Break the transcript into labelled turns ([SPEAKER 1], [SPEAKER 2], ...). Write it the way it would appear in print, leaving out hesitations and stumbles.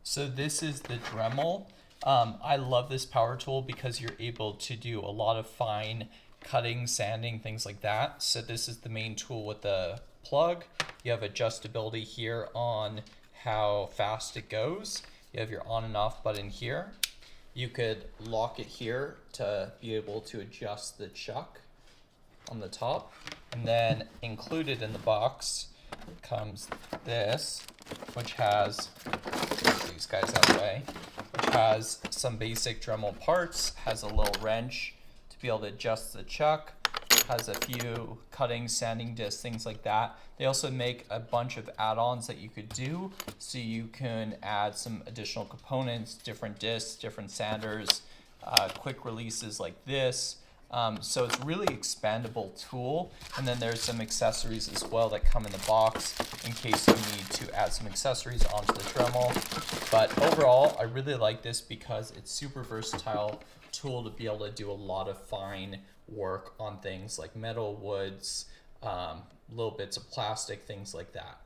[SPEAKER 1] So this is the Dremel. I love this power tool because you're able to do a lot of fine cutting, sanding, things like that. So this is the main tool with the plug. You have adjustability here on how fast it goes. You have your on and off button here. You could lock it here to be able to adjust the chuck on the top. And then included in the box comes this, which has, these guys out of the way, which has some basic Dremel parts, has a little wrench to be able to adjust the chuck, has a few cutting, sanding discs, things like that. They also make a bunch of add-ons that you could do, so you can add some additional components, different discs, different sanders, quick releases like this. So it's really expandable tool, and then there's some accessories as well that come in the box in case you need to add some accessories onto the Dremel. But overall, I really like this because it's super versatile tool to be able to do a lot of fine work on things like metal, woods, little bits of plastic, things like that.